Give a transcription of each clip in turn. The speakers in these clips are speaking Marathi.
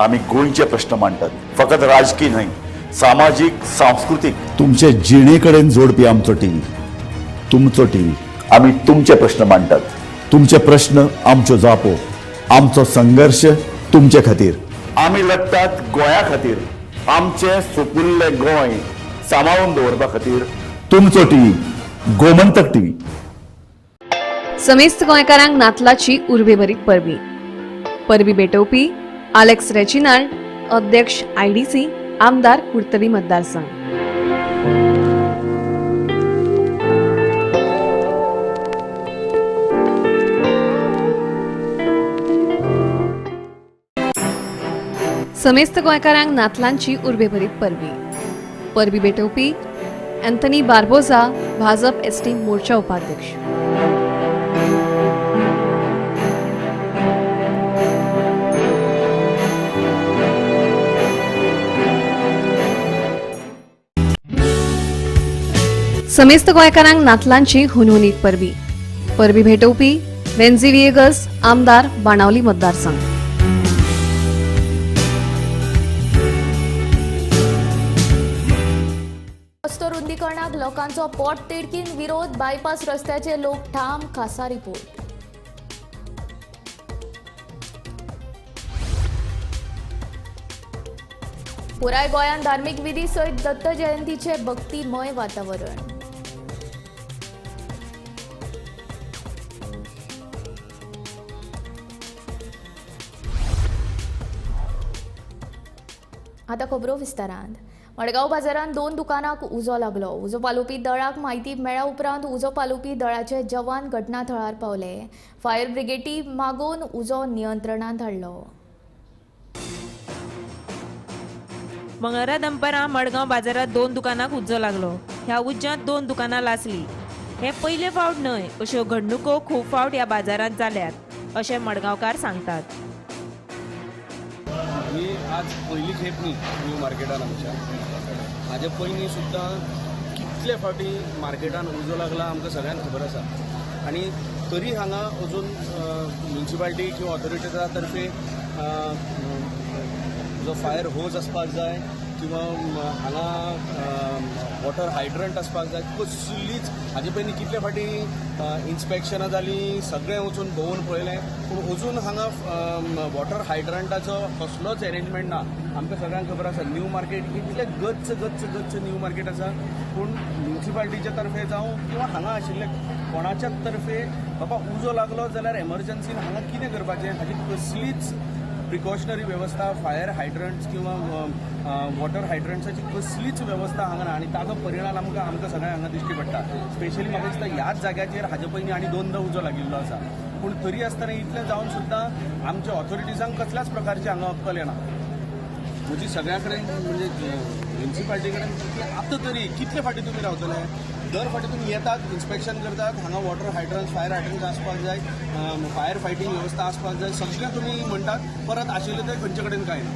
आम्ही गोंयचे प्रश्न मांडटात, फकत राजकीय न्हय, सामाजिक सांस्कृतिक तुमचे जिणेकडेन जोडपी आमचो टीव्ही, तुमचो टीव्ही. आम्ही तुमचे प्रश्न मांडटात, तुमचे प्रश्न आमच्यो जापो, आमचो संघर्ष तुमचे खातीर. आम्ही लढटात गोंया खातीर, आमचे सोपुल्ले गोंय सांबाळून दवरपा खातीर. तुमचो टीव्ही, गोमंतक टीव्ही. समेस्त गोंयकारांक नातलाची उर्बेभरीत परबी भेटोवपी आलेक्स रेजिनाल्ड, अध्यक्ष आयडीसी, आमदार कुर्तवी मतदारसंघ. समेस्त गोंयकारांक नातलांची उर्बेभरीत परबी भेटोवपी अँथनी बार्बोजा, भाजप एसटी मोर्चा उपाध्यक्ष. समेस्त गोंयकारांक नातलांची हुनहुनीत परबी भेटोवपी वेन्झी विएगस, आमदार बाणावली मतदारसंघ. रस्तो रुंदीकरणाक लोकांचो पोट तिडकीन विरोध, बायपास रस्त्याचे लोक ठाम, खासा रिपोर्ट. पुराय गोंयात धार्मीक विधी सयत दत्त जयंतीचे भक्तीमय वातावरण. आता खबरो विस्तारांत. मडगांव बाजारात 2 दुकानांक उजो लागलो. उजो पालोवपी दळाक म्हायती मेळ्ळ्या उपरांत उजो पालोवपी दळाचे जवान घटनाथळार पावले. फायर ब्रिगेडी मागून उजो नियंत्रणांत हाडलो. मंगळारा दनपारां मडगांव बाजारात 2 दुकानांक उजो लागलो. ह्या उज्यांत 2 दुकानां लासली. हे पयले फावट न्हय, अश्यो घडणुको खूब फावट ह्या बाजारांत जाल्यात अशें मडगांवकार सांगतात. ही आज पहिली खेप न्ही न्यू मार्केटान आमच्या. हाजे पयलीं सुद्दां कितले फावटी मार्केटान उजो लागला आमकां सगळ्यांक खबर आसा. आनी तरी हांगा अजून म्युनिसिपालिटी किंवा ऑथॉरिटीजा तर्फे जो फायर होज आसपाक जाय किंवा हांगा वॉटर हायड्रंट आसपाक जाय, कसलीच हाजे पयलीं कितले फावटी इन्स्पेक्शनां जालीं, सगळें वचून भोंवून पळयलें, पूण अजून हांगा वॉटर हायड्रंटाचो कसलोच अरेंजमेंट ना. आमकां सगळ्यांक खबर आसा न्यू मार्केट इतलें गच्च न्यू मार्केट आसा, पूण म्युनिसिपालिटीचे तर्फे जावं किंवा हांगा आशिल्ले कोणाच्याच तर्फे बाबा उजो लागलो जाल्यार एमर्जन्सीन हांगा कितें करपाचें हाची कसलीच प्रिकॉशनरी व्यवस्था, फायर हायड्रंट्स किंवा वॉटर हायड्रंट्साची कसलीच व्यवस्था हांगा ना. आनी ताजो परिणाम आमकां सगळ्यांक हांगा दिश्टी पडटा. स्पेशली म्हाका दिसता ह्याच जाग्याचेर हाजे पयलीं आनी 2दा उजो लागिल्लो आसा. पूण तरी आसतना इतलें जावन सुद्दां आमच्या ऑथॉरिटीजांक कसल्याच प्रकारची हांगा अक्कल येना. म्हजी सगळ्या कडेन म्हणजे म्युनिसिपालिटी कडेन आतां तरी कितले फावटी तुमी रावतले? दर फावटी तुमी येतात, इन्स्पेक्शन करतात, हांगा वॉटर हायड्रंट्स, फायर हायड्रंट्स आसपाक जाय, फायर फायटींग वेवस्था आसपाक जाय, सगळें तुमी म्हणटात, परत आशिल्लें तें खंयचे कडेन कांय ना.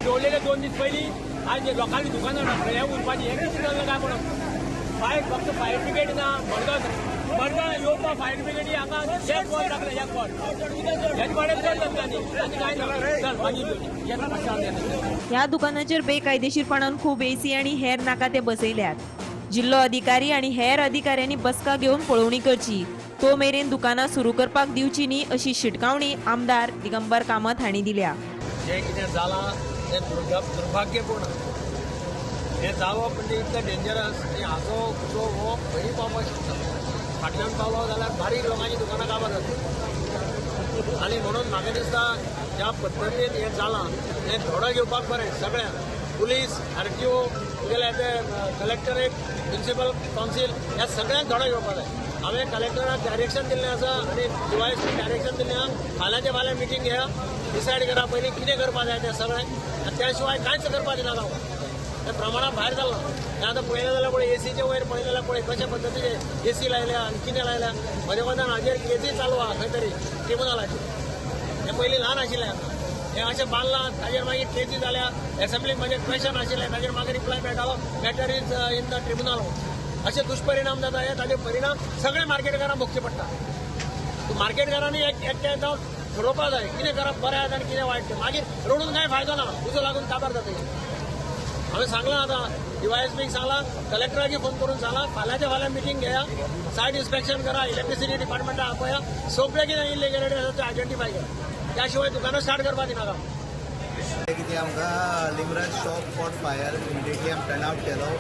जेवलेले 2 दीस पयलीं आज लोकांनी दुकानां हाडले, हे उरपाची हे कितें जालें काय म्हणून फक्त फायर ब्रिगेड ना. मडगांव येवपा फायर ब्रिगेडी हांगा एक वॉल लागले, एक वॉल हेच कडेन चड जातली आनी कांय ना. मागीर ह्या दुकानाचेर बेकायदेशीरपणान खूब एसी आनी हेर नाका ते बसयल्यात. जिल्लो अधिकारी आनी हेर अधिकाऱ्यांनी बसका घेवन पळोवणी करची, तो मेरेन दुकानां सुरू करपाक दिवची न्ही अशी शिटकावणी आमदार दिगंबर कामत हांणी दिल्या. जें कितें जालां तें दुर्भाग्यपूर्ण. हें जावप म्हणजे इतलें डेंजरस आनी हाचो उजो हो खंयी पावपाक शकता. फाटल्यान पावलो जाल्यार बारीक लोकांची दुकानां काबार जातली. आनी म्हणून म्हाका दिसता ज्या पद्दतीन हें जालां तें धोडो घेवपाक बरें सगळ्यांक. पुलीस, RTO, तुगेले ते कलेक्टरेट, म्युनिसिपल कावन्सील ह्या सगळ्यांक धोडो घेवपाक जाय. हांवें कलेक्टराक डायरेक्शन दिल्लें आसा आनी DYSP डायरेक्शन दिल्लें आसा. फाल्यांचे फाल्यां मिटींग घेया, डिसायड करा पयलीं कितें करपा जाय तें सगळें. त्या शिवाय कांयच करपाक दिनाका. त्या प्रमाणात भायर जाल्लो. हें आतां पळयलें जाल्यार पळय एसीचे वयर पळयलें जाल्यार पळय कशे पद्दतीचे AC लायल्या आनी कितें लायल्या. म्हजे कोतान हाजेर केसी चालू आहा खंय तरी ट्रिब्युनलाची. हें पयलीं ल्हान आशिल्लें. हें अशें बांदलां, ताजेर मागीर केसी जाल्या. एसेंब्लीक म्हजें क्वेश्चन आशिल्लें, ताजेर म्हाका रिप्लाय मेळटालो matter is in the tribunal. असे दुष्परिणाम जाता. ताजे परिणाम सगळ्या मार्केटकारांक भोगचे पडटा. मार्केटकारांनी एकठांय जावन ठरोवपा जाय कितें करप बरें आसा आनी कितें वायट तें मागीर रडून कांय फायदो ना उजो लागून काबार जाता हांवें सांगलां आतां DYSPक सांगलां कलेक्टराक फोन करून सांगलां फाल्यांच्या फाल्यां मिटींग घेया सायट इन्स्पेक्शन करा इलेक्ट्रिसिटी डिपार्टमेंटा आपया सगळें कितें इलिगॅलिटी आसा तें आयडेंटिफाय करा त्या शिवाय दुकानां स्टार्ट करपा दिनाका कितें आमकां लिमरस शॉप फॉर फायर इमिडिएटली आमी टर्न आवट केलो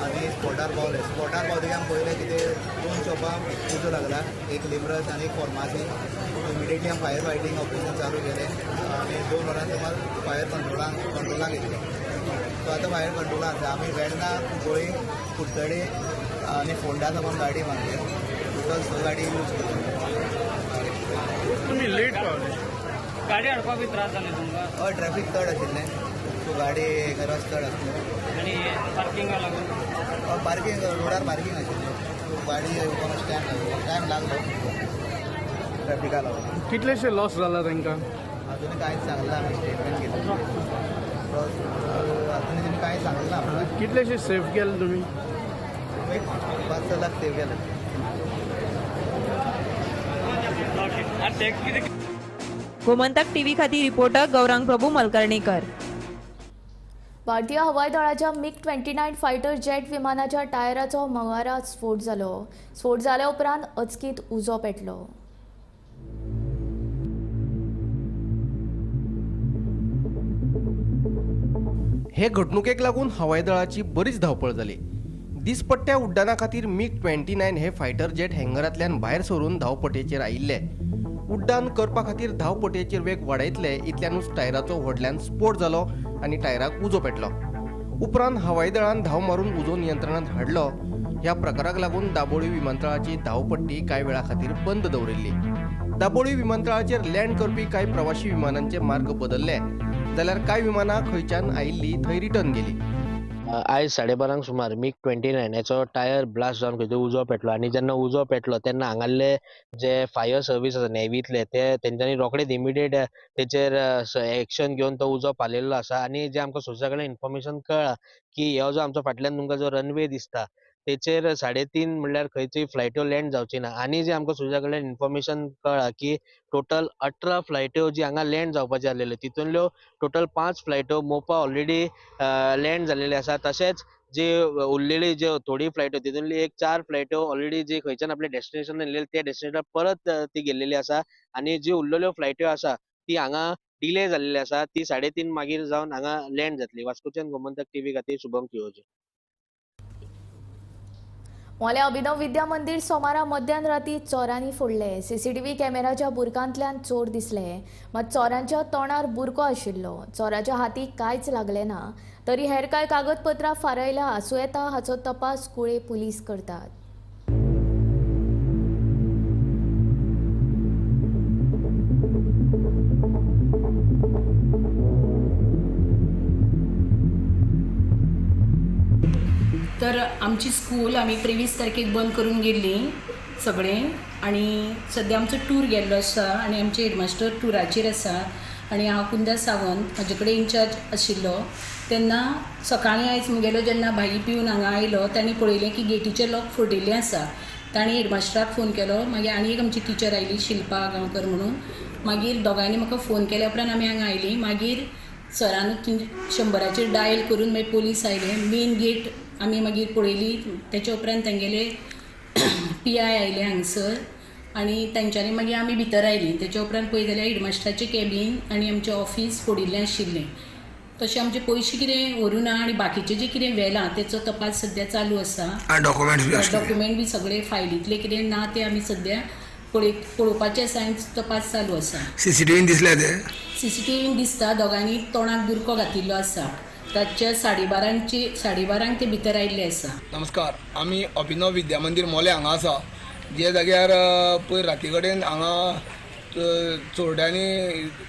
आनी स्पॉटार पावले स्पॉटार पावतकीर आमी पळयलें कितें 2 शॉपां उजो लागला एक लिमरस आनी एक फॉर्मासी इमिडिएटली आमी फायर फायटींग ऑपरेशन चालू केलें आनी 2 वरां सुमार फायर कंट्रोलाक येतले सो आतां फायर कंट्रोलाक आसा आमी वेर्ना गोंय कुडचडे आनी फोंडा सावन गाडी मारले टोटल 6 गाडी यूज केल्यो तुम्ही लेट पावले गाडी हाडपाक त्रास जाले तुमकां हय ट्रॅफीक चड आशिल्लें सो गाडी रस चड आसले आनी पार्किंगा लागून पार्किंग रोडार पार्किंग आशिल्लें सो गाडी येवपाक मातशें टायम लागलो ट्रॅफिका लागून कितलेशे लॉस जाला तांकां अजून कांयच सांगला आमी स्टेटमेंट घेतलो अजून तेणी कांयच सांगलें ना आमकां कितलेशे सेफ केले तुमी 5-6 लाख सेव केले गोमंतक टीव्ही खातीर रिपोर्टर गौरांग प्रभू मलकर्णीकर. भारतीय हवाई दळाच्या MiG-29 फायटर जेट विमानाच्या टायराचो मंगळारा स्फोट जालो. स्फोट जाल्या उपरांत अचकीत उजो पेटलो. हे घडणुकेक लागून हवाई दळाची बरीच धांवपळ जाली. दिसपट्ट्या उड्डाणा खातीर MiG-29 हे फायटर जेट हँगरांतल्यान भायर सरून धांवपट्टेचेर आयिल्ले. उड्डाण करपा खातीर धांवपट्टेचेर वेग वाडयतले इतल्यानूच टायराचो व्हडल्यान स्फोट जालो आनी टायराक उजो पेटलो. उपरांत हवाई दळान धांव मारून उजो नियंत्रणांत हाडलो. ह्या प्रकाराक लागून दाबोळी विमानतळाची धांवपट्टी कांय वेळा खातीर बंद दवरिल्ली. दाबोळी विमानतळाचेर लँड करपी कांय प्रवाशी विमानांचे मार्ग बदलले जाल्यार कांय विमानां खंयच्यान आयिल्ली थंय रिटर्न गेली. आयज 12:30 सुमार MiG-29 हेचो टायर ब्लास्ट जावन खंय उजो पेटलो आनी जेन्ना उजो पेटलो तेन्ना हांगाले जे फायर सर्वीस आसा नेव्हीतले ते तेंच्यांनी रोखडेच इमिडिएट तेचेर एक्शन घेवन तो उजो पालयल्लो आसा. आनी जे आमकां सोर्सा कडल्यान इन्फॉर्मेशन कळ्ळां की हो जो आमचो फाटल्यान तुमकां जो रनवे दिसता तेचेर 3:30 म्हणल्यार खंयचीय फ्लायट्यो लँड जावची ना. आनी जे आमकां सोर्सा कडल्यान इन्फॉर्मेशन कळ्ळां की टोटल 18 फ्लायट्यो जी हांगा लँड जावपाच्यो आसलेल्यो तितूंतल्यो टोटल 5 फ्लायट्यो मोपा ऑलरेडी लँड जाल्लेल्यो आसा. तशेंच जे उरलेली ज्यो थोडी फ्लायट्यो तितूंतली एक 4 फ्लायट्यो ऑलरेडी जे खंयच्यान आपले डेस्टिनेशन येयलेले ते डेस्टिनेशनार परत ती गेल्लेली आसा. आनी ज्यो उरलेल्यो फ्लायट्यो आसा ती हांगा डिले जाल्लेली आसा. ती 3:30 मागीर जावन हांगा लँड जातली. वास्कोच्यान गोमंतक टीव्ही खातीर शुभम किओजी. मोल्या अभिनव विद्या मंदिर सोमारा मध्यान राती चोरांनी फोडले. CCTV कॅमेराच्या बुरकांतल्यान चोर दिसले मात चोरांच्या तोंडार बुरको आशिल्लो. चोराच्या हातीक कांयच लागले ना. तरी हेर कांय कागदपत्रां फारायल्या आसूं येता हाचो तपास कुळे पुलीस करतात. तर आमची स्कूल आमी 23 तारखेक बंद करून गेल्ली सगळें आणि सद्या आमचो टूर गेल्लो आसा आनी आमचे हेडमास्टर टुराचेर आसा आनी हांव कुंदा सावंत म्हाजे कडेन इन्चार्ज आशिल्लो. तेन्ना सकाळीं आयज मुगेलो जेन्ना भाई पिवन हांगा आयलो तांणी पळयलें की गेटीचें लॉक फुटिल्लें आसा. तांणी हेडमास्टराक फोन केलो. मागीर आनी एक आमची टिचर आयली शिल्पा गांवकर म्हणून. मागीर दोगांयनी म्हाका फोन केल्या उपरांत आमी हांगा आयलीं. मागीर सरान 100चेर डायल करून मागीर पोलीस आयले. मेन गेट आमी मागीर पळयली. तेच्या उपरांत तांगेले PI आयले हांगसर आनी तांच्यांनी मागीर आमी भितर आयलीं. तेच्या उपरांत पळय जाल्यार हेडमास्टराचें कॅबीन आनी आमचें ऑफीस फोडिल्लें आशिल्लें. तशें आमचे पयशे कितें व्हरूं ना आनी बाकीचें जें कितें व्हेलां तेचो तपास सद्या चालू आसा. डॉक्युमेंट बी सगळे फायलींतले कितें ना ते आमी सद्या पळोवपाचें आसा आनी तपास चालू आसा. CCTVन दिसले ते CCTVन दिसता दोगांनी तोंडाक बुरको घातिल्लो आसा. रातच्या 12:30 ते भितर आयिल्ले आसा. नमस्कार, आमी अभिनव विद्या मंदिर मोल्या हांगा आसा. जे जाग्यार पयर राती कडेन हांगा चोरट्यांनी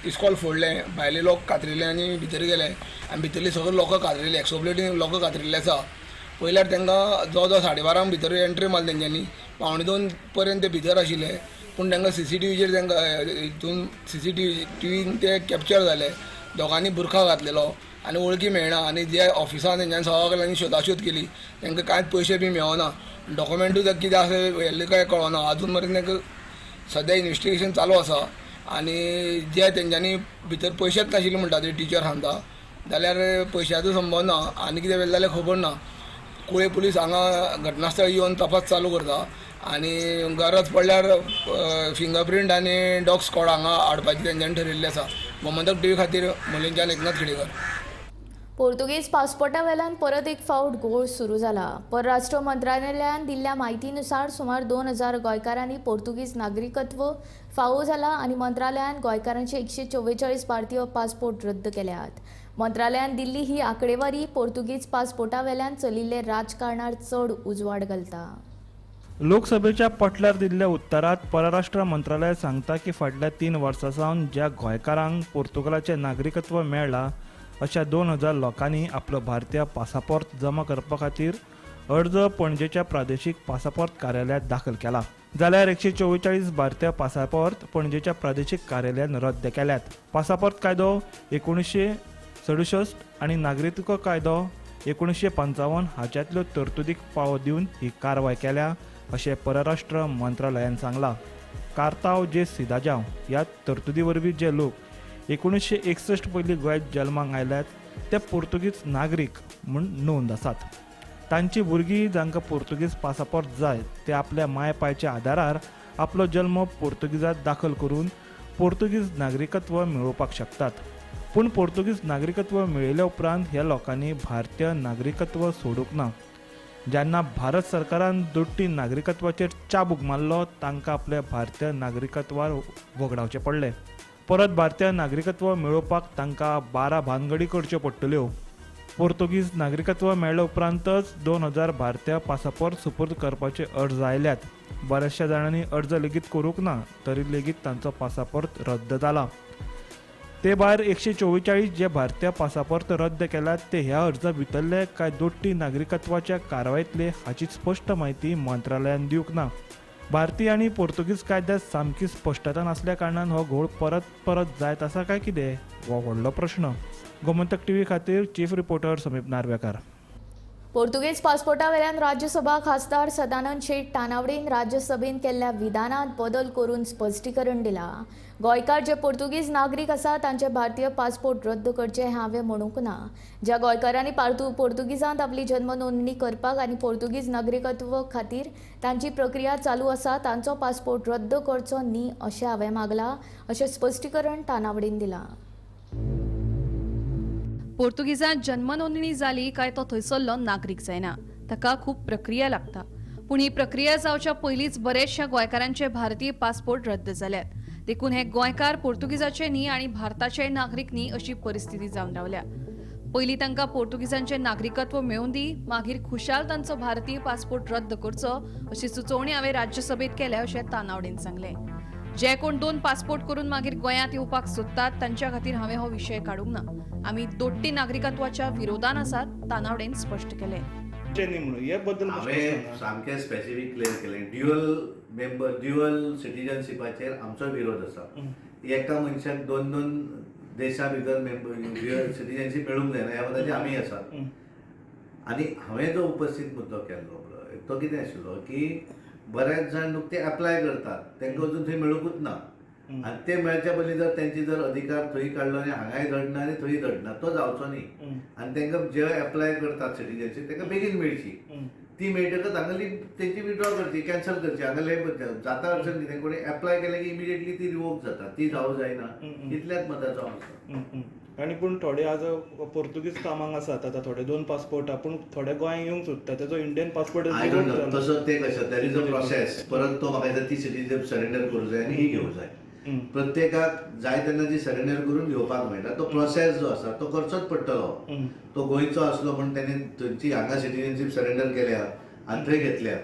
इस्कॉल फोडलें, भायले लोक कातरिल्ले आनी भितर गेले आनी भितरली सगळे लोक कातरिल्ले, एक्सोप्लेटीन लोक कातरिल्ले आसा. पयल्यार तांकां जो 12:30 भितर एंट्री मारली तेंच्यांनी. 1:45 पर्यंत ते भितर आशिल्ले पूण तांकां CCTVचेर तांकां हितून CCTVन ते कॅप्चर जाले. दोगांनी बुरखा घातलेलो आनी वळखी मेळना आनी जे ऑफिसान तेंच्यांनी सगळ्या कडल्यान शोधाशोध केली. तांकां कांयच पयशे बी मेळना. डॉक्युमेंटूय कितें आसा व्हेल्ले काय कळना. अजून मेरेन तांकां सद्या इन्वेस्टिगेशन चालू आसा. आनी जे तेंच्यांनी भितर पयशेच नाशिल्ले म्हणटा ते टिचर सांगता जाल्यार पयशाचो संभव ना आनी कितें वेलें जाल्यार खबर ना. कुळे पुलीस हांगा घटनास्थळी येवन तपास चालू करता आनी गरज पडल्यार फिंगरप्रिंट आनी डॉग स्क्वॉड हांगा हाडपाचें तेंच्यांनी ठरयिल्लें आसा. गोमंतक टीव्ही खातीर मलेंच्यान एकनाथ खेडेकर. पोर्तुगीज पासपोर्टा वेल्यान परत एक फावट घोळ सुरू जाला. परराष्ट्र मंत्रालयान दिल्ल्या म्हायतीनुसार सुमार 2000 गोंयकारांनी पोर्तुगीज नागरिकत्व फावो जाला आनी मंत्रालयान गोंयकारांचे 144 भारतीय पासपोर्ट रद्द केल्यात. मंत्रालयान दिल्ली ही आंकडेवारी पोर्तुगीज पासपोर्टा वेल्यान चलिल्ले राजकारणार चड उजवाड घालता. लोकसभेच्या पटल्यार दिल्ल्या उत्तरात परराष्ट्र मंत्रालय सांगता की फाटल्या 3 वर्सां सावन ज्या गोंयकारांक पोर्तुगालाचें नागरिकत्व मेळ्ळां अशा 2000 लोकांनी आपलो भारतीय पासपोर्ट जमा करपा खातीर अर्ज पणजेच्या प्रादेशीक पासपोर्ट कार्यालयात दाखल केला. जाल्यार 144 भारतीय पासपोर्ट पणजेच्या प्रादेशीक कार्यालयान रद्द केल्यात. पासपोर्ट कायदो 1967 आनी नागरिकत्व कायदो 1955 हाच्यातल्यो तरतुदीक फावो दिवन ही कारवाय केल्या अशें परराष्ट्र मंत्रालयान सांगलां. कार्तांव जे सिदाजांव ह्या तरतुदी वरवीं जे लोक 1961 पयलीं गोंयांत जल्माक आयल्यात ते पोर्तुगीज नागरीक म्हूण नोंद आसात. तांची भुरगीं जांकां पोर्तुगीज पासपोर्ट जाय ते आपल्या मायपायच्या आदारार आपलो जल्म पोर्तुगीजांत दाखल करून पोर्तुगीज नागरिकत्व मेळोवपाक शकतात. पूण पोर्तुगीज नागरिकत्व मेळयल्या उपरांत ह्या लोकांनी भारतीय नागरिकत्व सोडूंक ना. जेन्ना भारत सरकारान दोट्टी नागरिकत्वाचेर चाबूक मारलो तांकां आपल्या भारतीय नागरिकत्वार वगडावचें पडलें. परत भारतीय नागरिकत्व मेळोवपाक तांकां 12 भानगडी करच्यो पडटल्यो. पोर्तुगीज नागरिकत्व मेळ्ळ्या उपरांतच 2000 भारतीय पासपोर्ट सुपूर्द करपाचे अर्ज आयल्यात. बऱ्याचशा जाणांनी अर्ज लेगीत करूंक ना तरी लेगीत तांचो पासपोर्ट रद्द जाला. ते भायर 144 जे भारतीय पासपोर्ट रद्द केल्यात ते ह्या अर्जा भितरले काय दोट्टी नागरिकत्वाच्या कारवायेंतले हाची स्पश्ट म्हायती मंत्रालयान दिवंक ना. भारतीय आनी पोर्तुगीज कायद्यांत सामकी स्पश्टता नासल्या कारणान हो घोळ परत जायत आसा काय कितें हो व्हडलो प्रश्न. गोमंतक टीव्ही खातीर चीफ रिपोर्टर समीप नार्वेकार. पोर्तुगीज पासपोर्टा वेल्यान राज्यसभा खासदार सदानंद शेट तानावडेन राज्यसभेन केल्ल्या विधानांत बदल करून स्पश्टीकरण दिलां. गोंयकार जे पोर्तुगीज नागरीक आसा तांचे भारतीय पासपोर्ट रद्द करचे हें हांवें म्हणूंक ना. ज्या गोंयकारांनी पोर्तुगीजांत आपली जन्म नोंदणी करपाक आनी पोर्तुगीज नागरिकत्व खातीर तांची प्रक्रिया चालू आसा तांचो पासपोर्ट रद्द करचो न्ही अशें हांवें मागलां अशें स्पश्टीकरण तानावडेन दिलां. पोर्तुगीजांत जन्म नोंदणी जाली काय तो थंयसरलो नागरीक जायना. ताका खूब प्रक्रिया लागता. पूण ही प्रक्रिया जावच्या पयलींच बरेचशा गोंयकारांचे भारतीय पासपोर्ट रद्द जाल्यात. देखून हे गोंयकार पोर्तुगीजाचे न्ही आनी भारताचे नागरीक न्ही अशी परिस्थिती जावन रावल्या. पयलीं तांकां पोर्तुगीजांचें नागरिकत्व मेळून दी मागीर खुशाल तांचो भारतीय पासपोर्ट रद्द करचो अशी सुचोवणी हांवें राज्यसभेत केल्या अशें तानावडेन सांगलें. जे कोण 2 पासपोर्ट करून मागीर गोंयांत येवपाक सोदतात तांच्या खातीर हांवें हो विशय काडूंक ना. आमी दोट्टी नागरिकत्वाच्या विरोधान आसात तानावडेन स्पश्ट केलें. हांवें सामकें स्पेसिफीक क्लियर केलें. ड्युअल सिटीजनशिपाचेर आमचो विरोध आसा. एका मनशाक 2 देशां भितर सिटीजनशीप मेळूंक जायना ह्या बद्दल आमी आसा. आनी हांवें जो उपस्थित मुद्दो केल्लो तो कितें आशिल्लो की बरेच जाण लोक ते अप्लाय करतात तांकां अजून थंय मेळूंकूच ना आनी ते मेळच्या पयलीं जर तेंची जर अधिकार थंय काडलो आनी हांगाय धडना आनी थंय धडना तो जावचो न्ही. आनी तांकां जे अप्लाय करतात सिटीजनशीप तांकां बेगीन मेळची. ती मेळटकच हांगाली तेंची विड्रॉ करची कॅन्सल करची. हांगाले जाता अडचण कितें कोणी अप्लाय केलें की इमिडिएटली ती रिवोक जाता. ती जावं जायना इतल्याच मताचो आसा. आनी पूण थोडे आज पोर्तुगीज कामाक आसात आतां थोडे 2 पासपोर्ट पूण थोडे गोंयांत येवंक सोदता ताचो इंडियन पासपोर्ट तसो ते कशें देर इज अ प्रोसेस. परत तो म्हाका ती सिटीजनशीप सरेंडर करूंक जाय आनी ही घेवंक जाय. प्रत्येकाक जाय तेन्ना ती सरेंडर करून घेवपाक मेळटा. तो प्रोसेस जो आसा तो करचोच पडटलो. तो गोंयचो आसलो म्हण तेणे थंयची हांगा सिटीजनशीप सरेंडर केल्या आनी थंय घेतल्या.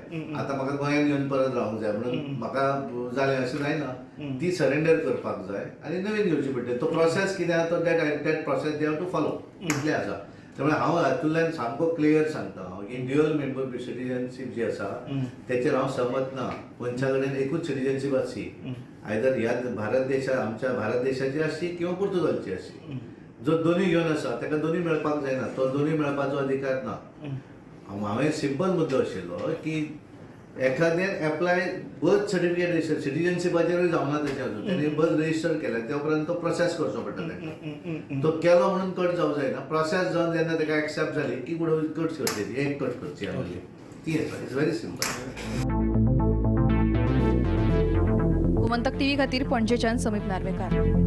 आतां म्हाका गोंयांत येवन परत रावंक जाय म्हणून म्हाका जालें अशें जायना. ती सरेंडर करपाक जाय आनी नवीन घेवची पडटली. तो प्रोसेस कितें आसा तो that process they have to follow इतलें आसा. त्यामुळे हांव हातूंतल्यान सामको क्लियर सांगता की ड्युअल मेंबर सिटीजनशीप जी आसा तेचेर हांव सहमत ना. मनशा कडेन एकूच सिटीजनशीप आसची. आयदर ह्या भारत देशा आमच्या भारत देशाची आसची किंवा पुर्तुगालची आसची. जो दोनूय घेवन आसा ताका दोनूय मेळपाक जायना. तो दोनूय मेळपाचो अधिकार ना. हांवें सिंपल मुद्दो आशिल्लो की एखाद्यान एप्लाय बर्थ सर्टिफिकेट सिटिझनशिपाचेरूय जावना तेच्या अजून त्यांनी बर्थ रजिस्टर केल्या त्या उपरांत तो प्रोसेस करचो पडटा ताका तो केलो म्हणून कट जावंक जायना प्रोसेस जावन जेन्ना ताका एक्सेप्ट जाली की कट करची ती एक कट करची आसली ती आसा it's very simple. Gomantak TV खातीर पणजेच्यान समीप नार्वेकार.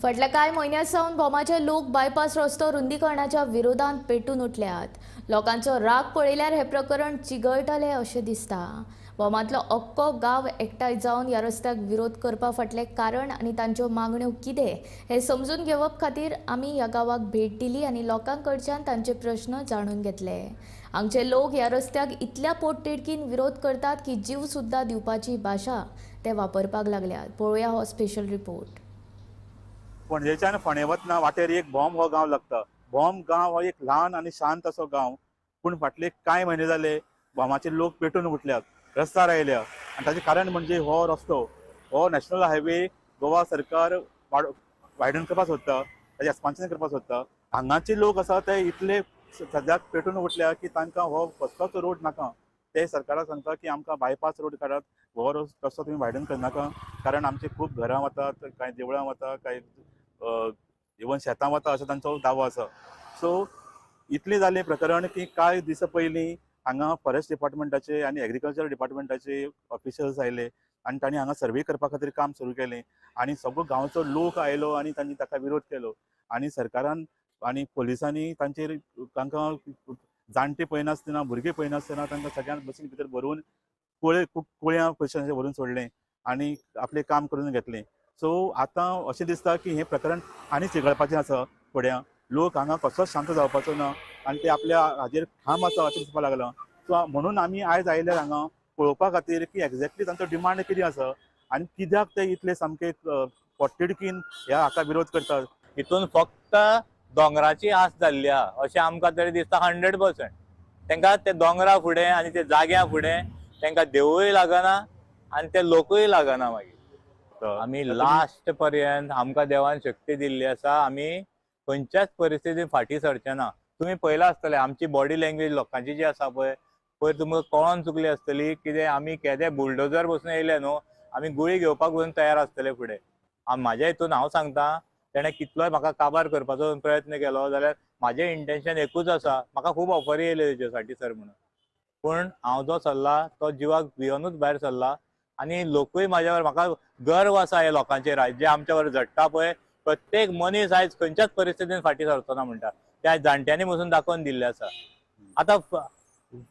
फाटल्या कांय म्हयन्यां सावन भोमाचे लोक बायपास रस्तो रुंदीकरणाच्या विरोधांत पेटून उठल्यात. लोकांचो राग पळयल्यार हे प्रकरण चिगळटले अशें दिसता. भोमांतलो अख्खो गांव एकठांय जावन ह्या रस्त्याक विरोध करपा फाटलें कारण आनी तांच्यो मागण्यो कितें हें समजून घेवप खातीर आमी ह्या गांवाक भेट दिली आनी लोकांकडच्यान तांचे प्रश्न जाणून घेतले. हांगचे लोक ह्या रस्त्याक इतल्या पोटतिडकीन विरोध करतात की जीव सुद्दां दिवपाची भाशा ते वापरपाक लागल्यात. पळोवया हो स्पेशल रिपोर्ट. पणजेच्यान फोंडे वतना वाटेर एक बॉम्ब हो गांव लागता. बॉम्ब गांव हो एक ल्हान आनी शांत असो गांव, पूण फाटले कांय म्हयने जाले बॉमाचे लोक पेटून उठल्यात, रस्त्यार आयल्या. आनी ताचें कारण म्हणजे हो रस्तो, हो नॅशनल हायवे गोवा सरकार वायडन करपाक सोदता, ताचें एक्सपान्शन करपाक सोदता. हांगाचे लोक आसा ते इतले सद्याक पेटून उठल्या की तांकां हो कसलोच रोड नाका. ते सरकाराक सांगता की आमकां बायपास रोड काडात, हो रस्तो तुमी वायडन करनाका, कारण आमचे खूब घरां वतात, कांय देवळां वता, कांय इवन शेतां वता अशें तांचो दावो आसा. सो इतलें जालें प्रकरण की कांय दिसा पयलीं हांगा फॉरेस्ट डिपार्टमेंटाचे आनी एग्रीकल्चर डिपार्टमेंटाचे ऑफिशल्स आयले आनी तांणी हांगा सर्वे करपा खातीर काम सुरू केलें आनी सगळो गांवचो लोक आयलो आनी तांणी ताका विरोध केलो. आनी सरकारान आनी पुलिसांनी तांचेर तांकां जाणटे पळयनासतना भुरगे पळयनासतना तांकां सगळ्यांक बसीन भितर भरून कुळ्या पोजिशनाचेर व्हरून सोडलें आनी आपलें काम करून घेतलें. सो आतां अशें दिसता की हें प्रकरण आनी चिगळपाचें आसा फुडें. लोक हांगा कसोच शांत जावपाचो ना आनी ते आपल्या हाजेर ठाम आसा अशें दिसपाक लागलां. सो म्हणून आमी आयज आयल्यार हांगा पळोवपा खातीर की एक्झॅक्टली तांचो डिमांड कितें आसा आनी कित्याक ते इतले सामके पोटतिडकीन ह्या हाका विरोध करतात. हितून फक्त दोंगराची आस जाल्ली आहा अशें आमकां तरी दिसता 100%. तांकां ते दोंगरा फुडें आनी ते जाग्या फुडें तांकां देवूय लागना आनी ते लोकूय लागना. मागीर आमी लास्ट पर्यंत आमकां देवान शक्ती दिल्ली आसा, आमी खंयच्याच परिस्थितीन फाटीं सरचे ना. तुमी पळयलां आसतलें आमची बॉडी लँग्वेज लोकांची जी आसा पळय तुमकां कळोन चुकली आसतली. कितें आमी केदे बुलडोजर बसून येयले न्हू, आमी गुळी घेवपाक वचून तयार आसतले फुडें. म्हाज्या हितून हांव सांगता, तेणें कितलोय म्हाका काबार करपाचो प्रयत्न केलो जाल्यार म्हाजें इंटेंशन एकूच आसा. म्हाका खूब ऑफरी येयल्यो तेजेसाठी सर म्हणून, पूण हांव जो सरला तो जिवाक भिवनूच भायर सरला. आनी लोकूय म्हाज्या म्हाका गर्व आसा हे लोकांचेर जे आमच्या वर झडटा पळय. प्रत्येक मनीस आयज खंयच्याच परिस्थितीन फाटीं सरचो ना म्हणटा, त्या जाणट्यांनी वचून दाखोवन दिल्लें आसा. आतां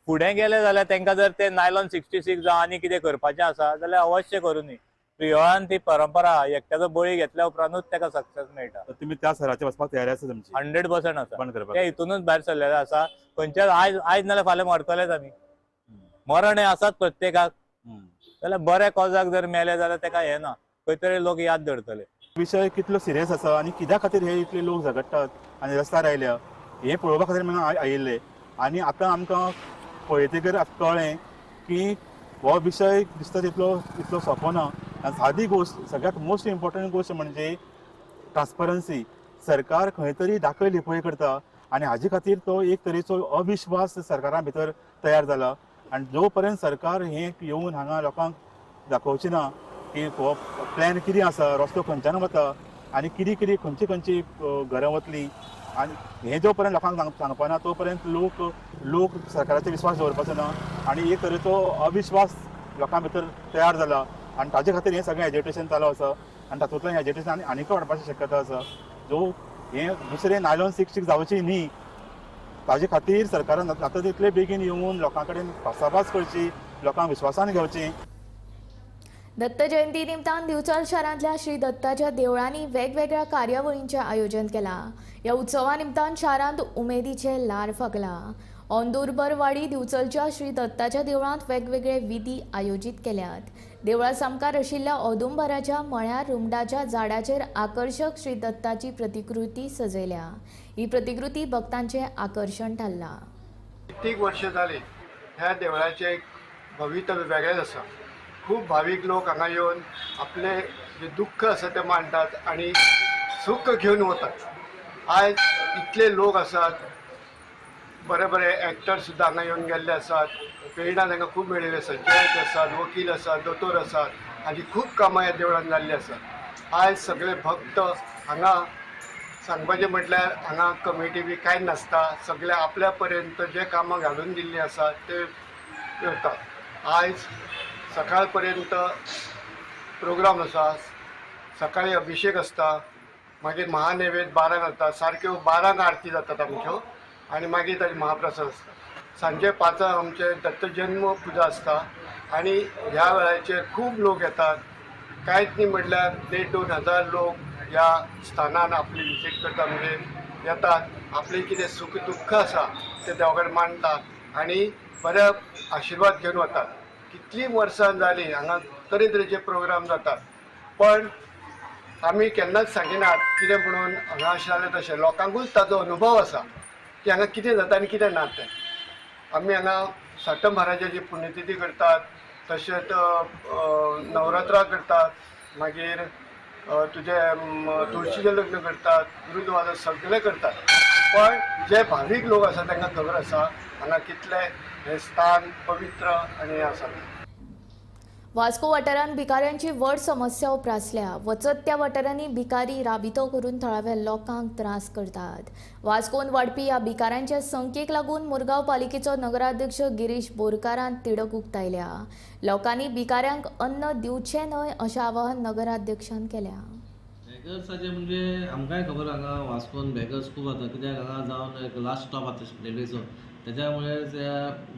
फुडें गेले जाल्यार तांकां जर ते नायलॉन 66 जावं आनी कितें करपाचें आसा जाल्यार अवश्य करूं न्ही. ह्योन ती परंपरा एकट्याचो बळी घेतल्या उपरांतूच ताका सक्सेस मेळटा. तुमी त्या सराचेर वचपाक तयारी आसा तुमची? 100% आसा. बंद करपाक ते हितूनच भायर सरलेले आसा. खंयच्याच आयज नाल्यार फाल्यां मरतलेच आमी. मरण हें आसाच प्रत्येकाक. जाल्यार बऱ्या कॉजाक जर मेले जाल्यार ताका हें ना, खंय तरी लोक याद धरतले. विशय कितलो सिरियस आसा आनी कित्या खातीर हे इतले लोक झगडटात आनी रस्त्यार आयल्या हें पळोवपा खातीर हांगा आयिल्ले. आनी आतां आमकां पळयतकीर कळ्ळें की हो विशय दिसता तितलो सोंपो ना. आनी सादी गोश्ट, सगळ्यांत मोस्ट इम्पॉर्टंट गोश्ट म्हणजे ट्रान्सपरन्सी. सरकार खंय तरी दाखय लिपय करता आनी हाजे खातीर तो एक तरेचो अविश्वास सरकारा भितर तयार जाला. आनी जो पर्यंत सरकार हें येवन हांगा लोकांक दाखोवची ना की हो प्लॅन कितें आसा, रस्तो खंयच्यान वता आनी कितें कितें खंयची घरां वतलीं, आनी हें जो पर्यंत लोकांक सांगपा ना तो पर्यंत लोक सरकाराचेर विश्वास दवरपाचो ना. आनी एक तरेचो अविश्वास लोकां भितर तयार जाला आनी ताजे खातीर हें सगळें एजिटेशन चालू आसा. आनी तातूंतल्यान एजिटेशन आनीक वाडपाची शक्यता आसा. जो हें दुसरें नायलॉन 66 जावची न्ही ताजे खातीर सरकारान आतां तितले बेगीन येवन लोकां कडेन भासाभास करची, लोकांक विश्वासान घेवचें. दत्त जयंती निमतान दिवचल शारांतल्या श्री दत्ताच्या देवळांनी वेगवेगळ्या कार्यावळींचें आयोजन केलां. ह्या उत्सवा निमतान शारांत उमेदीचे ल्हार फागला. अंदुरबरवाडी दिवचलच्या श्री दत्ताच्या देवळांत वेगवेगळे विधी आयोजीत केल्यात. देवळा सामकार आशिल्ल्या औदुंबराच्या मळ्यार रुमडाच्या झाडाचेर आकर्षक श्री दत्ताची प्रतिकृती सजयल्या. ही प्रतिकृती भक्तांचें आकर्षण थारला. कित्येक वर्ष जाली ह्या देवळाचें भवितव्य वेगळेंच आसा. खूब भावीक लोक हांगा येवन आपले जे दुख्ख आसा ते मांडटात आनी सुख घेवन वतात. आयज इतले लोक आसात बरे बरे एक्टर सुद्दां हांगा येवन गेल्ले आसात. प्रेरणा तांकां खूब मेळिल्ली आसा. जज आसात, वकील आसात, दोतोर आसात, हाजी खूब कामां ह्या देवळान जाल्ली आसात. आयज सगळे भक्त हांगा सांगपाचें म्हटल्यार हांगा कमिटी बी कांय नासता. सगळे आपल्या पर्यंत जे कामां घालून दिल्लीं आसात ते करतात. आयज सकाळ पर्यंत प्रोग्राम आसा. सकाळी अभिषेक आसता, मागीर महानैवेद्य 12 जाता, सारक्यो 12 आरती जातात आमच्यो, आनी मागीर ताजे महाप्रसाद आसता. सांजे 5 आमचे दत्त जन्म पुजा आसता आनी ह्या वेळाचेर खूब लोक येतात. कांयच न्ही म्हटल्यार 1,500-2,000 लोक ह्या स्थानान आपली विजीट करता, म्हणजे येतात, आपले कितें सुख दुख्ख आसा ते देवा कडेन मांडटात आनी बरे आशिर्वाद घेवन वतात. कितलीं वर्सां जालीं हांगा तरेतरेचे प्रोग्राम जातात, पण आमी केन्नाच सांगिनात कितें म्हणून हांगा अशें जालें तशें. लोकांकूच ताचो अनुभव आसा की हांगा कितें जाता आनी कितें ना तें. आमी हांगा साट्ट महाराजाची पुण्यतिथी करतात, तशेंच नवरात्रां करतात, मागीर तुजे तुळशीचें लग्न करतात, गुरुद्वारा सगळे करतात. पण जे भावीक लोक आसा तांकां खबर आसा हांगा कितलें हें स्थान पवित्र आनी हें आसा. वास्को वाठारांत भिकाऱ्यांची व्हड समस्या उप्रासल्या. वचत त्या वाठारांनी भिकारी राबितो करून थळाव्या लोकांक त्रास करतात. वास्कोन वाडपी ह्या भिकाऱ्यांच्या संख्येक लागून मुरगांव पालिकेचो नगराध्यक्ष गिरीश बोरकारान तिडक उक्तायल्या. लोकांनी भिकाऱ्यांक अन्न दिवचें न्हय अशें आवाहन नगराध्यक्षान केल्या. बेगर्साचे म्हणजे आमकांय खबर हांगा वास्कोन बेगर्स खूब जाता, कित्याक हांगा जावन एक लास्ट स्टॉप आतां रेल्वेचो, त्याच्यामुळे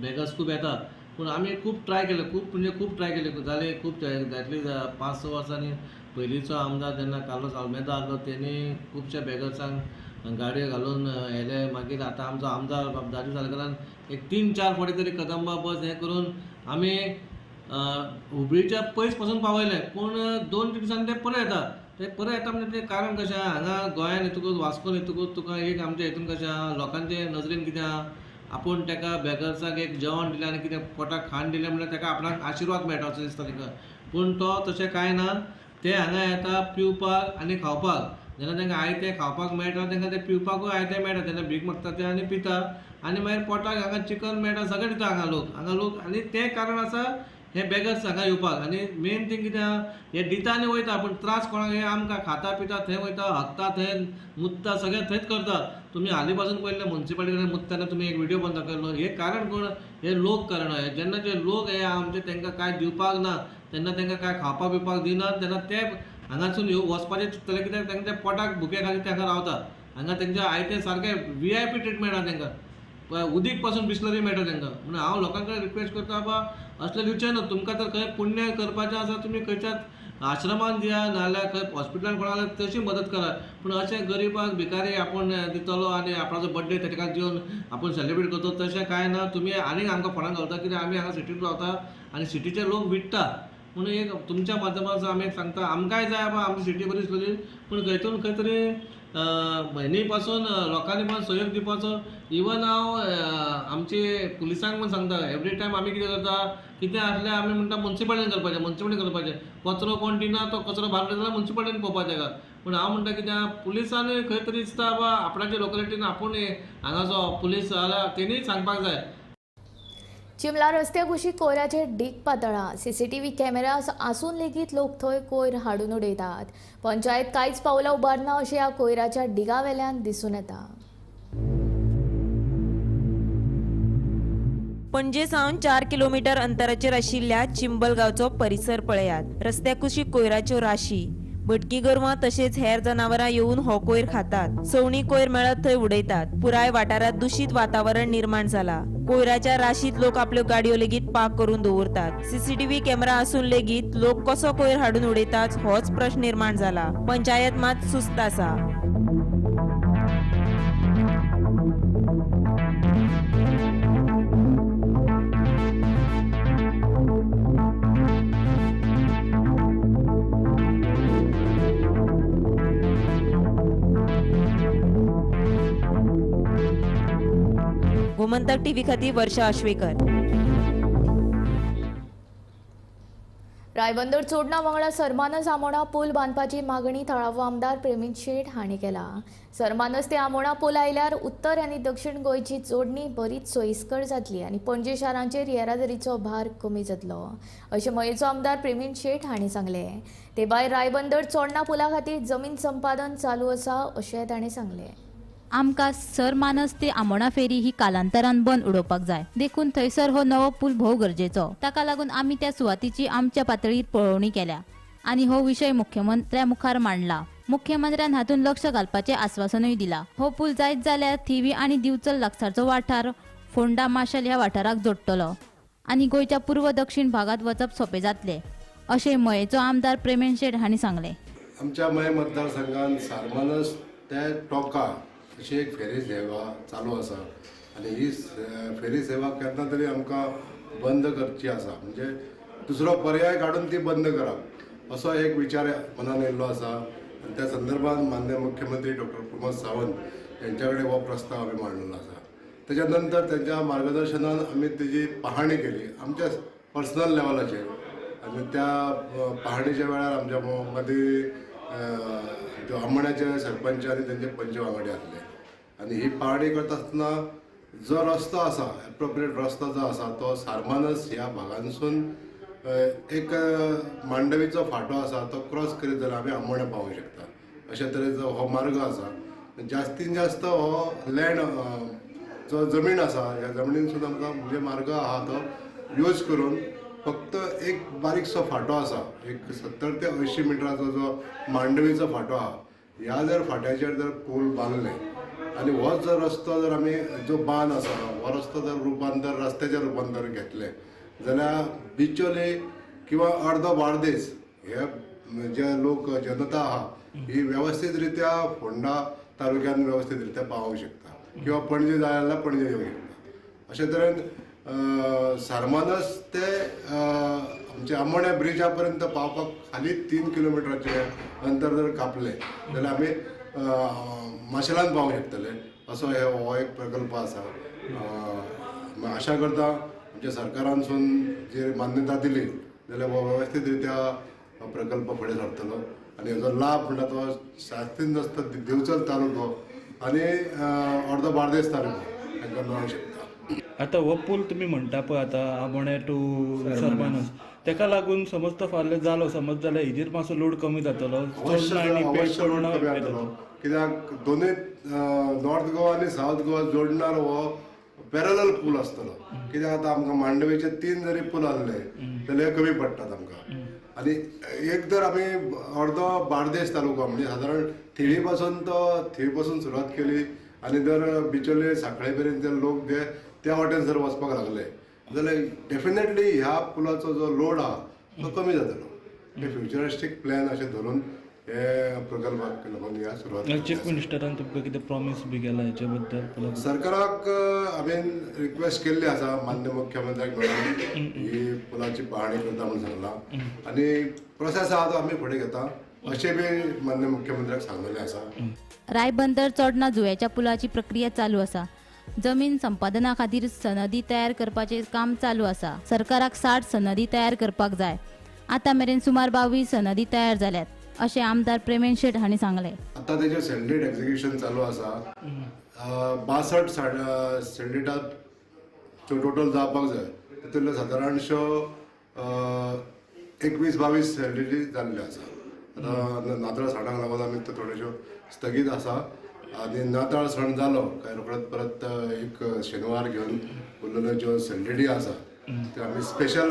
बेगर्स खूब येतात. पूण आमी खूब ट्राय केले, खूब ट्राय केले जाले. खूब जातली 5-6 वर्सांनी पयलींचो आमदार जेन्ना कार्लोस आल्मेदा आसलो तेणी खुबशे बेगर्सांक गाडयो घालून येले. मागीर आतां आमचो आमदार दादू साळकारान एक 3-4 फावटी तरी कदंबा बस हें करून आमी हुबळीच्या पयस पासून पावयले. पूण 2 दिसांनी ते परत येता. ते परत येता म्हणजे तें कारण कशें आहा, हांगा गोंयान येतकूच वास्कोन येतकूच तुका एक आमच्या हितून कशें आहा, लोकांचे नजरेन कितें आहा, आपूण ताका बेगर्साक एक जेवण दिलें आनी कितें पोटाक खाण दिलें म्हणल्यार ताका आपणाक आशिर्वाद मेळटा अशें दिसता ताका. पूण तो तशें कांय ना. ते हांगा येता पिवपाक आनी खावपाक. जेन्ना तांकां आयतें खावपाक मेळटा तांकां तें पिवपाकूय आयतें मेळटा. तेन्ना भीक मागता ते आनी पिता आनी मागीर पोटाक हांगा चिकन मेळटा, सगळें दिता हांगा लोक आनी तें कारण आसा हे बेगर्स हांगा येवपाक. आनी मेन थिंग कितें आहा, हे दिता आनी वयता, पूण त्रास कोणाक हे आमकां खाता पिता थंय वयता, हकता थंय, मुतता, सगळें थंयच करता. तुमी हालीं पासून पयलें मुन्सिपालिटी कडेन मुततना तुमी एक व्हिडिओ पण दाखयलो. हे कारण कोण, हे लोक कारण आहे. जेन्ना जे लोक हे आमचे तांकां कांय दिवपाक ना, तेन्ना तांकां कांय खावपाक बिवपाक दिनात, तेन्ना ते हांगासून वचपाचें चिंतले, कित्याक तांच्या पोटाक भुके खातीर तांकां रावतात. हांगा तेंचें आयतें सारकें VIP ट्रिटमेंट आहा तांकां. उदीक पासून बिस्लरी मेळटा तांकां. म्हणून हांव लोकां कडेन रिक्वेस्ट करता, बा असलें दिवचें न्हू. तुमकां जर खंय पुण्य करपाचें आसा तुमी खंयच्याच आश्रमान दिया, नाजाल्यार खंय हॉस्पिटलान कोणाक तशी मदत करात. पूण अशें गरीबाक भिकारी आपूण दितलो आनी आपणाचो बर्थडे ताका दिवन आपूण सेलिब्रेट करतलो तशें कांय ना. तुमी आनीक आमकां फोंडान घालता, कित्याक आमी हांगा सिटींत रावता आनी सिटीचे लोक विटता. म्हणून एक तुमच्या माध्यमांतल्यान आमी सांगता, आमकांय जाय बा आमची सिटी बरी दिसतली, पूण खंयतून खंय तरी म्हयने पासून लोकांनी पण सहयोग दिवपाचो. इवन हांव आमचे पुलिसांक पण सांगता, एवरी टायम आमी कितें करता, कितें आसल्यार आमी म्हणटा मुन्सिपालिटीन करपाचें. कचरो कोण दिना तो कचरो भायर जाल्यार मुन्सिपालिटीन पळोवपाचें ताका. पूण हांव म्हणटा कित्याक पुलिसांनी खंय तरी दिसता बा आपणाच्या लोकॅलिटीन आपूण हांगाचो पुलीस जाल्यार तेणीय सांगपाक जाय. चिमला रस्त्या कुशीक कोयराचे ढीग पातळा. CCTV कॅमेरा आसून लेगीत लोक थंय कोयर हाडून उडयतात. पंचायत कांयच पावलां उबारना अशें ह्या कोयराच्या ढिगा वेल्यान दिसून येता. पणजे सावन 4 किलोमीटर अंतराचेर आशिल्ल्या चिंबलगांवचो परिसर पळयात. रस्त्या कुशीक कोयराच्यो राशी. भटकी गोरवां तशेंच हेर जनावरां येवन हो कोयर खातात. सवणी कोयर मेळत थंय उडयतात. पुराय वाठारांत दूषित वातावरण निर्माण जाला. कोयराच्या राशीत लोक आपल्यो गाडयो लेगीत पार्क करून दवरतात. CCTV कॅमेरा आसून लेगीत लोक कसो कोयर हाडून उडयतात होच प्रश्न निर्माण जाला. पंचायत मात सुस्त आसा. गोमंतक TV खातीर वर्षा आश्वेकर. रायबंदर जोडणा वांगडा सरमानस आमोणा पूल बांदपाची मागणी थळावो आमदार प्रेमित शेट हांणी केला. सरमानस ते आमोणा पूल आयल्यार उत्तर आनी दक्षिण गोंयची जोडणी बरीच सोयीस्कर जातली आनी पणजे शारांचेर येरादारीचो भार कमी जातलो अशें मयेचो आमदार प्रेमित शेट हांणी सांगलें. ते भायर रायबंदर चोडणा पुला खातीर जमीन संपादन चालू आसा अशें ताणें सांगलें. आमकां सरमानस ते आमोणा फेरी ही कालांतरान बंद उडोवपाक जाय. देखून थंयसर हो नवो पूल भोव गरजेचो. ताका लागून आमी त्या सुवातीची आमच्या पातळीर पळोवणी केल्या आनी हो विशय मुख्यमंत्र्या मुखार मांडला. मुख्यमंत्र्यान हातून लक्ष घालपाचें आश्वासनूय दिलां. हो पूल जायत जाल्यार थिवी आनी दिवचल लागसारचो वाठार फोंडा माशेल ह्या वाठाराक जोडटलो आनी गोंयच्या पूर्व दक्षिण भागात वचप सोपें जातलें अशें मयेचो आमदार प्रेमित शेट हांणी सांगलें. आमच्या मय मतदारसंघात सारमानस ते टोका अशी एक फेरी सेवा चालू आसा आनी ही फेरी सेवा केन्ना तरी आमकां बंद करची आसा. म्हणजे दुसरो पर्याय काडून ती बंद करप असो एक विचार मनान येयल्लो आसा आनी त्या संदर्भात माननीय मुख्यमंत्री डॉक्टर प्रमोद सावंत यांच्या कडेन हो प्रस्ताव आमी मांडलेलो आसा. तेच्या नंतर त्यांच्या मार्गदर्शनान आमी तेजी पाहणी केली आमच्या पर्सनल लेवलाचेर आनी त्या पाहणीच्या वेळार आमच्या मदीं आमोण्याचे सरपंच आनी तेंचे पंच वांगडी आसले आनी ही पाहणी करता आसतना जो रस्तो आसा एप्रोप्रिएट रस्तो जो आसा तो सारमानस ह्या भागांसून एक मांडवीचो फाटो आसा तो क्रॉस करीत जाल्यार आमी आमोण्या पावूंक शकता. अशे तरेचो हो मार्ग आसा. जास्तीत जास्त हो लँड जो जमीन आसा ह्या जमनीनसून आमकां म्हणजे मार्ग आहा तो यूज करून फक्त एक बारीकसो फाटो आसा एक 70 ते 80 मिटराचो जो मांडवीचो फाटो आहा ह्या जर फाट्याचेर जर पूल बांदले आनी हो जर रस्तो जर आमी जो बांद आसा हो रस्तो जर रस्त्याचें रुपांतर घेतलें जाल्यार बिचोले किंवा अर्दो बार्देस हे जे लोक जनता आहा ही वेवस्थीत रित्या फोंडा तालुक्यान वेवस्थीत रित्या पावूंक शकता किंवा पणजे जाय जाल्यार पणजे येवंक शकता. अशे तरेन सारमानस ते आमच्या आमोण्या ब्रिजा पर्यंत पावपाक खाली 3 किलोमिटराचे अंतर जर कापले जाल्यार आमी माशेलान पावूंक शकतले असो हो एक प्रकल्प आसा. आशा करता आमच्या सरकारानसून जी मान्यता दिली जाल्यार हो वेवस्थीत रित्या प्रकल्प फुडें सरतलो आनी हेजो लाभ म्हणटा तो जास्तीत जास्त दिवचल तालुको आनी अर्दो बार्देस तालुको हांकां मेळूंक शकता. आतां हो पूल तुमी म्हणटा पळय आतां आमोणे टू सरमानस तेका लागून समज तो फाल्यां जालो समज जाल्यार हेजेर मातसो लोड कमी जातलो. अवश्य लोड कमी जातलो कित्याक दोनूय नॉर्थ गोवा आनी सावथ गोवा जोडणार हो पॅरलल पूल आसतलो. कित्याक आतां आमकां मांडवीचे 3 जरी पूल आसले जाल्यार कमी पडटात आमकां आनी एक जर आमी अर्दो बार्देस तालुको म्हणजे सादारण थिवी पासून सुरवात केली आनी जर बिचोले सांखळे पर्यंत जर लोक त्या वाटेन जर वचपाक लागले जाल्यार डेफिनेटली ह्या पुलाचो जो लोड आहा तो कमी जातलो. हे फ्युचरिस्टीक प्लॅन अशें धरून हे प्रकल्पाक लागून ह्या सुरवात. चीफ मिनिस्टरान तुमकां कितें प्रॉमीस बी केला हेच्या बद्दल? सरकाराक हांवें रिक्वेस्ट केल्ली आसा मान्य मुख्यमंत्र्याक मेळून ही पुलाची पाहणी करता म्हणून सांगलां आनी प्रोसेस आहा तो आमी फुडें घेता अशें बी मान्य मुख्यमंत्र्याक सांगलेलें आसा. रायबंदर चोडणा जुव्याच्या पुलाची प्रक्रिया चालू आसा. जमीन संपादना खातीर सनदी तयार करपाचें काम चालू आसा. सरकाराक 60 सनदी तयार करपाक जाय. आतां मेरेन सुमार 22 सनदी तयार जाल्यात अशें आमदार प्रेमित शेट हांणी सांगलें. आतां तेजें सेंडीड एक्झिक्युशन चालू आसा. 62 सेंडिटा टोटल जावपाक जाय तितूंतल्यो सादारणश्यो 21-22 सेंडिटी जाल्ल्यो आसा. आतां नाताळ सणाक लागून आमी थोड्योश्यो स्थगीत आसा आनी नाताळ सण जालो काय रोखडेच परत एक शेनवार घेवन उरलेल्यो ज्यो सेंडिटी आसा त्यो आमी स्पेशल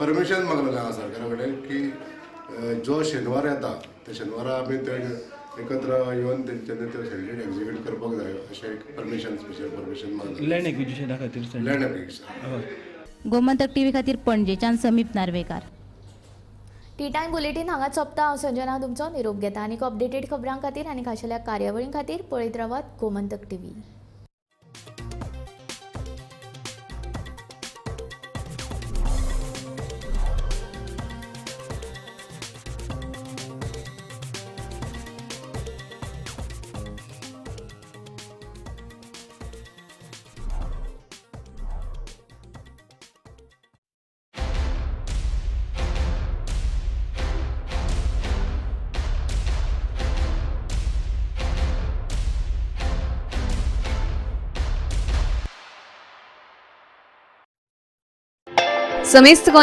परमिशन मागलेलें आसा सरकारा कडेन की जो शेनवार येता त्या शेनवारा आमी ते एकत्र येवन तेंच्यांनी त्यो सेंडिटी एक्झिक्यूट करपाक जाय अशें एक स्पेशल परमिशन मागलें. लँड एक्विजिशना खातीर लँड एक्विजिशन. गोमंतक टीव्ही खातीर पणजेच्यान समीप नार्वेकार. टी टायम बुलेटीन हांगा सोंपता. हांव संजना तुमचो निरोप घेता आनी अपडेटेड खबरां खातीर आनी खाशेल्या कार्यावळीं खातीर पळयत रावात गोमंतक टीव्ही. समेस्त गोंय